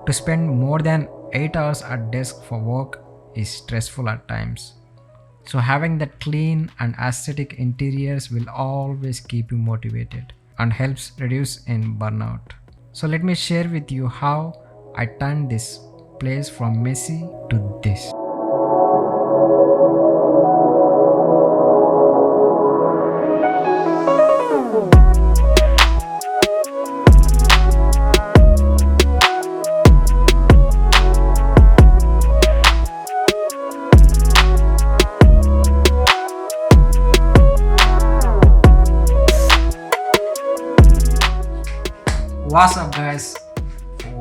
To spend more than 8 hours at desk for work is stressful at times. So having that clean and aesthetic interiors will always keep you motivated and helps reduce in burnout. So let me share with you how I turned this place from messy to this. What's up guys?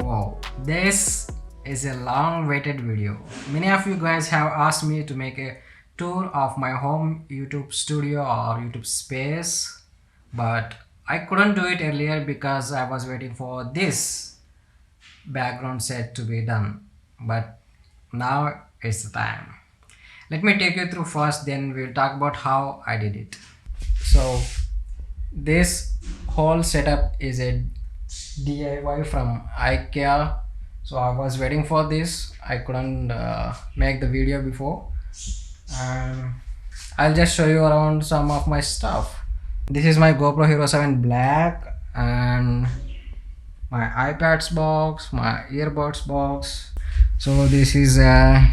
Wow, this is a long waited video. Many of you guys have asked me to make a tour of my home YouTube studio or YouTube space, but I couldn't do it earlier because I was waiting for this background set to be done. But now it's the time. Let me take you through first, then we'll talk about how I did it. So this whole setup is a DIY from IKEA. So I was waiting for this. I couldn't make the video before, and I'll just show you around some of my stuff. This is my GoPro Hero 7 Black and my iPad's box, my earbuds box. So this is a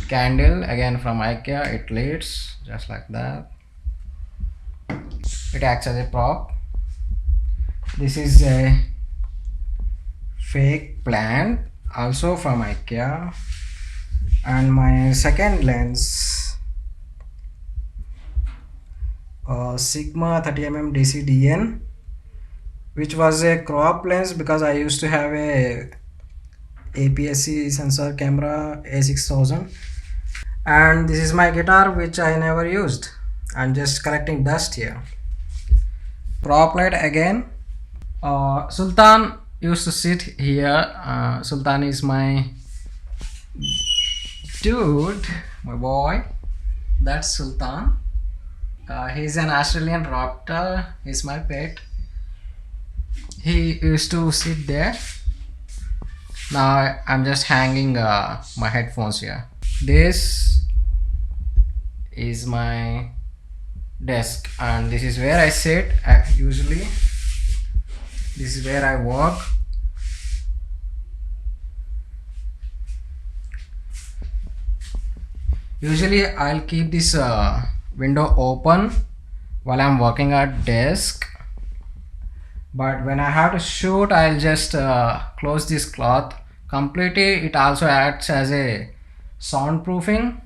candle again from IKEA. It lights just like that. It acts as a prop. This is a fake plant also from IKEA, and my second lens, Sigma 30mm DC-DN, which was a crop lens because I used to have a APS-C sensor camera A6000, and this is my guitar which I never used. I'm just collecting dust here. Prop light again. Sultan used to sit here. Sultan is my dude, my boy. That's Sultan. He's an Australian raptor. He's my pet. He used to sit there. Now I'm just hanging my headphones here. This is my desk, and this is where I sit usually. This is where I work. Usually I'll keep this window open while I'm working at desk, but when I have to shoot, I'll just close this cloth completely. It also acts as a soundproofing.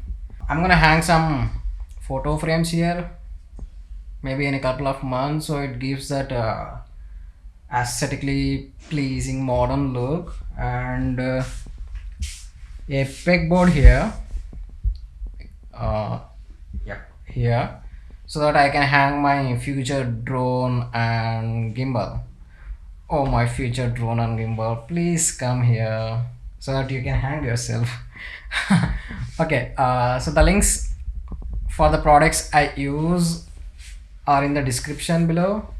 I'm gonna hang some photo frames here maybe in a couple of months, so it gives that aesthetically pleasing modern look. And a pegboard here, here, so that I can hang my future drone and gimbal. Oh, my future drone and gimbal, please come here so that you can hang yourself. Okay, so the links for the products I use are in the description below.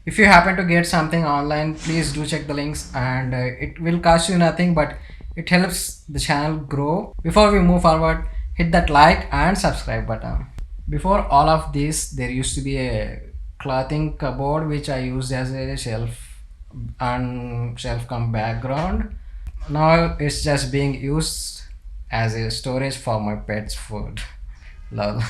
If you happen to get something online, please do check the links, and it will cost you nothing, but it helps the channel grow. Before we move forward, hit that like and subscribe button. Before all of this, there used to be a clothing cupboard which I used as a shelf and shelf come background. Now it's just being used as a storage for my pet's food. Lol.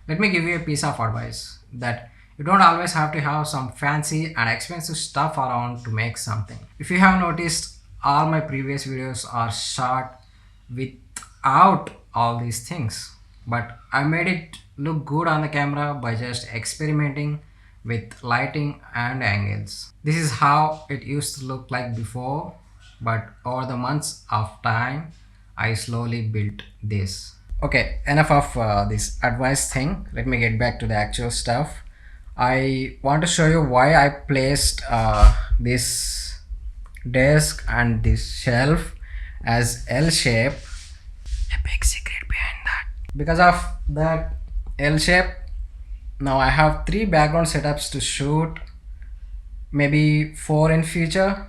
Let me give you a piece of advice that you don't always have to have some fancy and expensive stuff around to make something. If you have noticed, all my previous videos are shot without all these things, but I made it look good on the camera by just experimenting with lighting and angles. This is how it used to look like before, but over the months of time, I slowly built this. Okay, enough of this advice thing. Let me get back to the actual stuff. I want to show you why I placed this desk and this shelf as L shape. A big secret behind that. Because of that L shape, now I have 3 background setups to shoot, maybe 4 in future.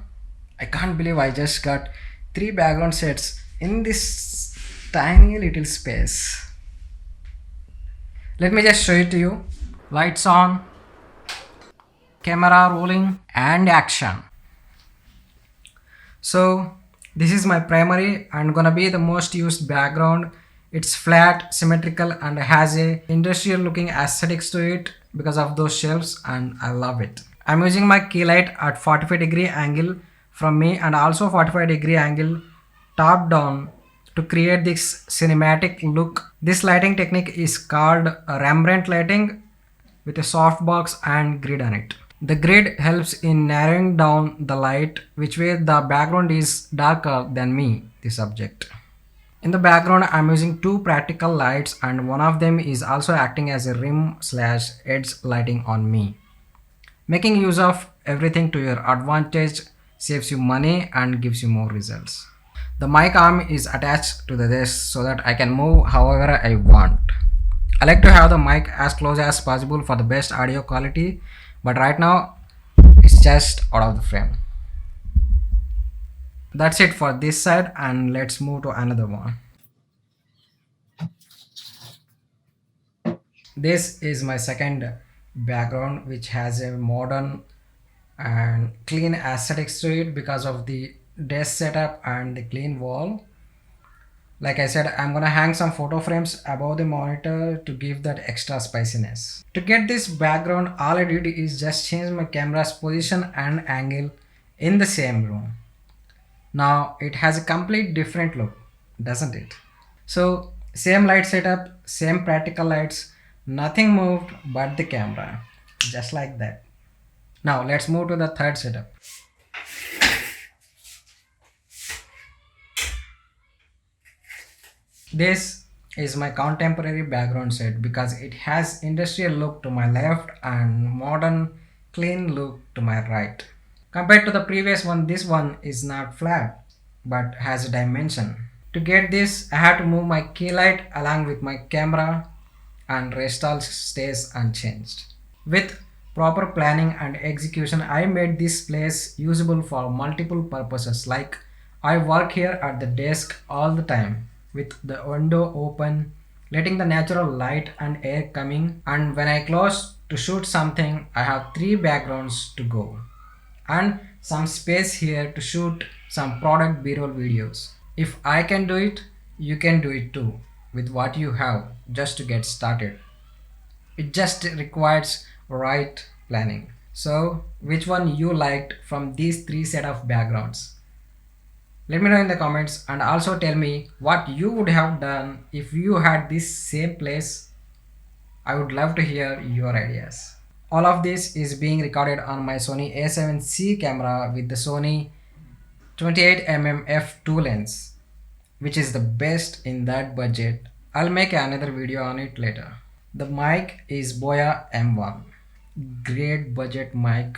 I can't believe I just got 3 background sets in this tiny little space. Let me just show it to you. Lights on, camera rolling, and action. So this is my primary and gonna be the most used background. It's flat, symmetrical, and has a industrial looking aesthetics to it because of those shelves, and I love it. I'm using my key light at 45-degree angle from me and also 45-degree angle top down to create this cinematic look. This lighting technique is called Rembrandt lighting with a softbox and grid on it. The grid helps in narrowing down the light, which way the background is darker than me, the subject. In the background, I'm using 2 practical lights and one of them is also acting as a rim/edge lighting on me. Making use of everything to your advantage saves you money and gives you more results. The mic arm is attached to the desk so that I can move however I want. I like to have the mic as close as possible for the best audio quality, but right now it's just out of the frame. That's it for this side, and let's move to another one. This is my second background, which has a modern and clean aesthetics to it because of the desk setup and the clean wall. Like I said, I'm gonna hang some photo frames above the monitor to give that extra spiciness. To get this background, all I did is just change my camera's position and angle in the same room. Now it has a complete different look, doesn't it? So same light setup, same practical lights, nothing moved but the camera, just like that. Now let's move to the third setup. This is my contemporary background set because it has industrial look to my left and modern clean look to my right. Compared to the previous one, this one is not flat but has a dimension. To get this, I had to move my key light along with my camera and rest all stays unchanged. With proper planning and execution, I made this place usable for multiple purposes, like I work here at the desk all the time with the window open, letting the natural light and air coming, and when I close to shoot something, I have 3 backgrounds to go and some space here to shoot some product b-roll videos. If I can do it, you can do it too with what you have just to get started. It just requires right planning. So which one you liked from these 3 set of backgrounds? Let me know in the comments, and also tell me what you would have done if you had this same place. I would love to hear your ideas. All of this is being recorded on my Sony a7C camera with the Sony 28mm f2 lens, which is the best in that budget. I'll make another video on it later. The mic is Boya M1, great budget mic,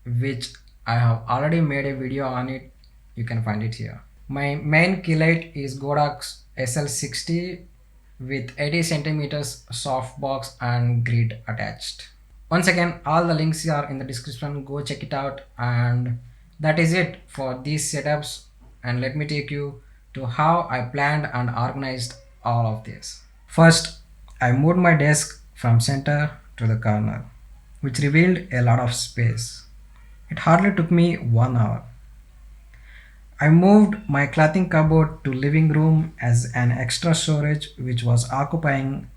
which I have already made a video on it. You can find it here. My main key light is Godox SL60 with 80 centimeters softbox and grid attached. Once again, all the links are in the description. Go check it out, and that is it for these setups. And let me take you to how I planned and organized all of this. First, I moved my desk from center to the corner, which revealed a lot of space. It hardly took me 1 hour. I moved my clothing cupboard to living room as an extra storage, which was occupying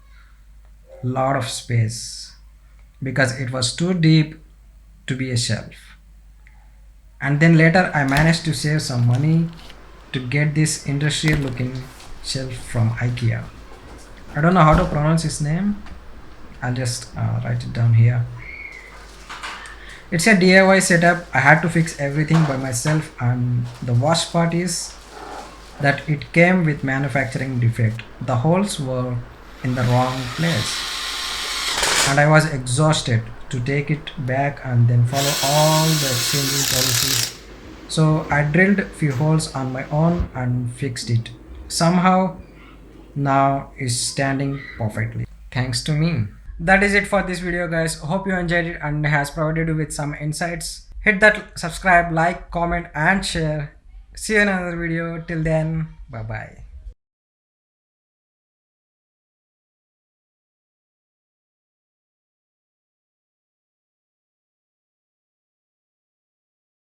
a lot of space because it was too deep to be a shelf. And then later I managed to save some money to get this industrial looking shelf from IKEA. I don't know how to pronounce his name. I'll just write it down here. It's a DIY setup. I had to fix everything by myself, and the worst part is that it came with manufacturing defect. The holes were in the wrong place, and I was exhausted to take it back and then follow all the changing policies. So I drilled a few holes on my own and fixed it. Somehow now it's standing perfectly, thanks to me. That is it for this video, guys. Hope you enjoyed it and has provided you with some insights. Hit that subscribe, like, comment, and share. See you in another video. Till then, bye bye.